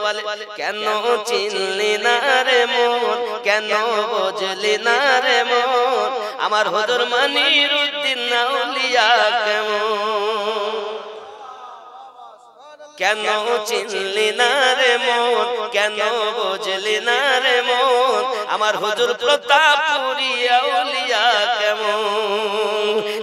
বলে কেন চিনলি না রে মন, কেন বুঝলি না রে মন, আমার হুজুর মনিরুদ্দিন আউলিয়া কেমন। কেন চিনলি না রে মন, কেন বুঝলি না রে মন, আমার হুজুর প্রতাপপুরী আউলিয়া কেমন।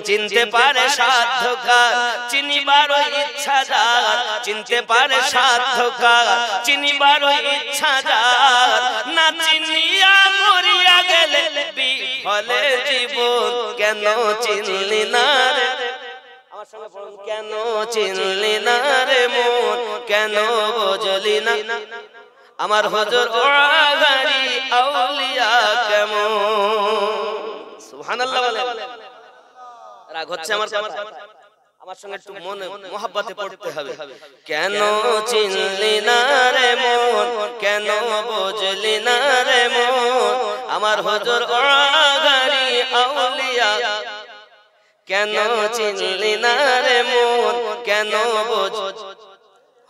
চিনতে পারে সাধ্যকার, চিনিবার ইচ্ছা যার, চিনতে পারে সাধ্যকার, চিনিবার ইচ্ছা যার, না চিনিয়া মরিয়া গেলে বিফলে জীবন। কেন চিনলি না রে, আমার সঙ্গে বলুন, কেন চিনলি না রে মন, কেন বুঝলি না, আমার হুজুর ওয়াগারি আউলিয়া কেমন। সুবহানাল্লাহ বলে। রাগ হচ্ছে আমার কথা, আমার সঙ্গে একটু মনে মোহাব্বতে পড়তে হবে। কেন চিনলি না রে মন, কেন বুঝলি না রে মন, আমার হুজুর ওয়াগারি আউলিয়া। কেন চিনলি না রে মন, কেন বুঝ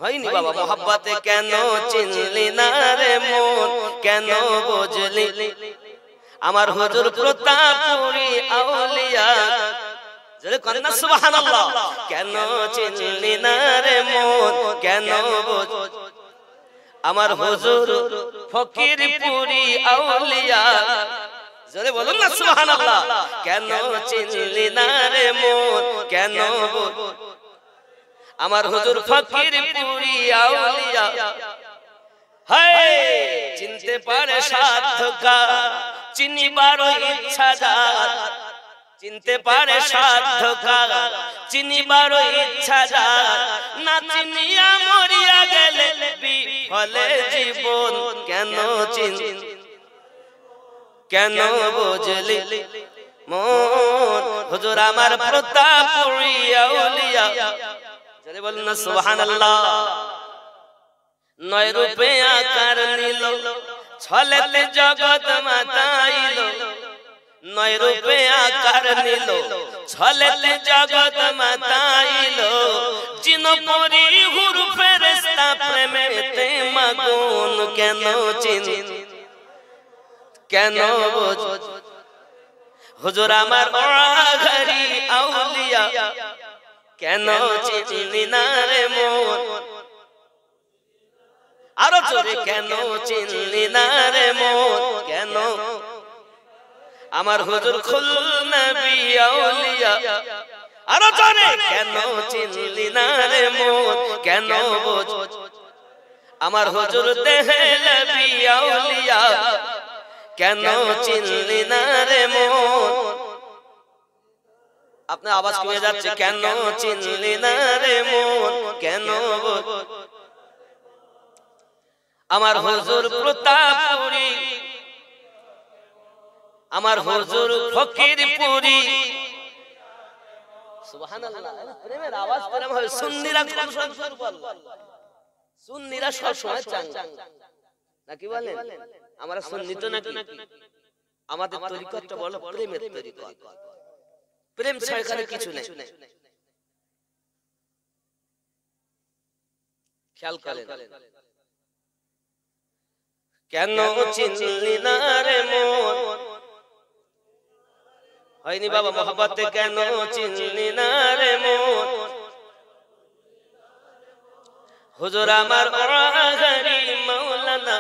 হয়নি বাবা মোহাব্বতে, কেন চিনলি না রে মন, কেন বুঝলি, আমার হুজুর প্রতাপপুরী আউলিয়া। জোরে করেন না সুবহানাল্লাহ। কেন চিনলি না রে মন, কেন বুঝ, আমার হুজুর ফকিরপুরী আউলিয়া। জোরে বলুন না সুবহানাল্লাহ। কেন চিনলি না রে মন, কেন বুঝ, আমার হুজুর ফকিরপুরী আউলিয়া। হায় চিনতে পারে সাধ্যকার, চিনিবার ইচ্ছা যার, চিনতে পারে সাধ্যকার, চিনিবার ইচ্ছা যার, না চিনিয়া মরিয়া গেলে বিফলে জীবন। কেন চিনলি, কেন বুঝলি মন, হুজুর আমার প্রতাপপুরী আউলিয়া। জোরে বলুন না সুবহানাল্লাহ। নয় রূপে আকার নিল, ছলেতে জগৎ মাতাইল, নয় রূপে আকার নিল, ছলেতে জগৎ মাতাইল, জিন পরি হুর ফেরেশতা প্রেমেতে মাগুন। কেন চিনলি, কেন বুঝ, হুজুর আমার ওয়াগারি আউলিয়া। কেন চিনলি না রে মন, আরো জোরে কেন চিনলি না রে মন, কেন, আমার হুজুর খুল নবী আউলিয়া। আরো জোরে কেন চিনলি না রে মন, কেন বুঝ, আমার হুজুর দেহলভী আউলিয়া। কেন চিনলি না রে মন, আপনার আওয়াজ কমে যাচ্ছে। কেন চিনলি না রে মন, কেন বুঝ, আমার হুজুর প্রতাপপুরী, আমার হুজুর ফকিরপুরী। সুবহানাল্লাহ। প্রেমের আওয়াজ কেমন হবে? সুন্নিরা কোন সুর বলে? সুন্নিরা সব সময় চাঙ্গা নাকি বলেন? আমরা সুন্নি তো নাকি? আমাদের তরিকতটা বলো প্রেমের তরিকত। প্রেম ছাড়া এখানে কিছু নেই। খেয়াল করেন। কেন চিনলি না রে মন, হয়নি বাবা মোহাব্বতে, কেন চিনলি না রে মন, হুজুর আমার ওয়াগারি মাওলানা।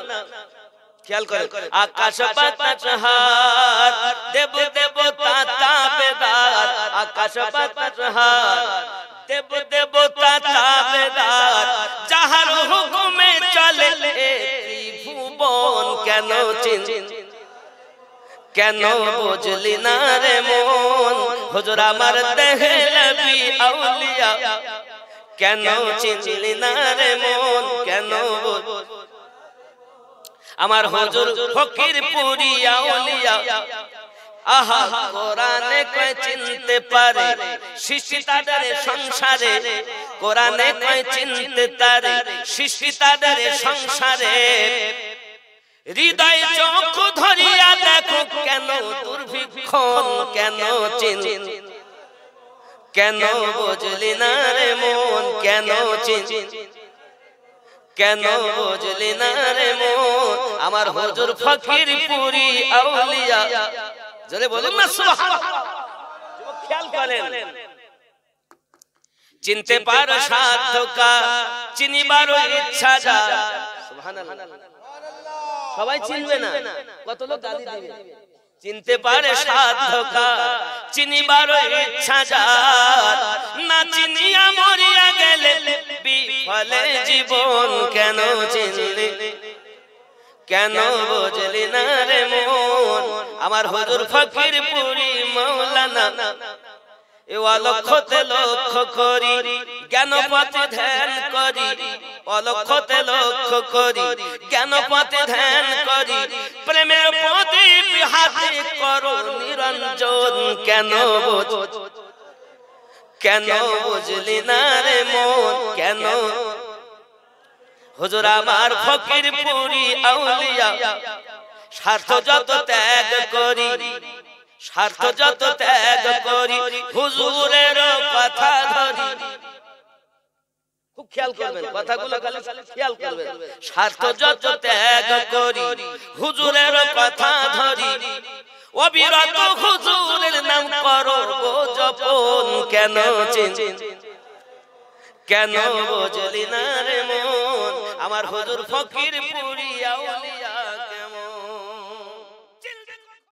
খেয়াল করেন। আকাশ বাতাস হার, দেব দেবতা তাবেদার, আকাশ বাতাস হার, দেব দেবতা তাবেদার, যাহার হুকুমে চলে ত্রিভুবন। কেন চিনলি, কেন বুঝলি না রে মন, হুজুর আমার দেহলভী আউলিয়া। কেন চিনলি না রে মন, কেন বুঝ, আমার হুজুর ফকিরপুরী আউলিয়া। আহা কোরআনে কয় চিনতে পারে সৃষ্টি তাদের সংসারে, কোরআনে কয় চিনতে পারে সৃষ্টি তাদের সংসারে, হৃদয় চোখ ধরিয়া দেখো কেন দুর্ভিক্ষণ। কেন চিনলি, কেন বুঝলি না রে মন, কেন চিনলি, কেন বুঝলি না রে মন আমার হুজুর ফকির পুরি আউলিয়া জোরে বলুন না সুবহানাল্লাহ খেয়াল করেন চিনতে পারো সাধ্যকা চিনিবার ইচ্ছা যা সুবহানাল্লাহ সবাই চিনবে না কত লোক গালি দিবে চিনতে পারে সাধ্যকা চিনিবার ইচ্ছা যা না চিনিয়া মরিয়া গেলে বিফলে জীবন কেন চিনলি কেন বুঝলি না রে মন আমার হুজুর ফকির পুরি মাওলানা এ অলক্ষতে লক্ষ্য করি জ্ঞান পথে ধ্যান করি অলক্ষতে লক্ষ্য করি জ্ঞান পথে ধ্যান করি প্রেমের প্রদীপ হাতে করো নিরঞ্জন কেন বুঝলি না রে মন কেন হুজুর আমার ফকির পুরি আউলিয়া স্বার্থ যত ত্যাগ করি স্বার্থ যত ত্যাগ করি হুজুরের কথা ধরি খুব খেয়াল করবেন কথাগুলো খেয়াল করবেন স্বার্থ যত ত্যাগ করি হুজুরের কথা ধরি অবিরত হুজুরের নাম করো গো জপন কেন বুঝলি না রে মন আমার হুজুর ফকির পুরি আউলিয়া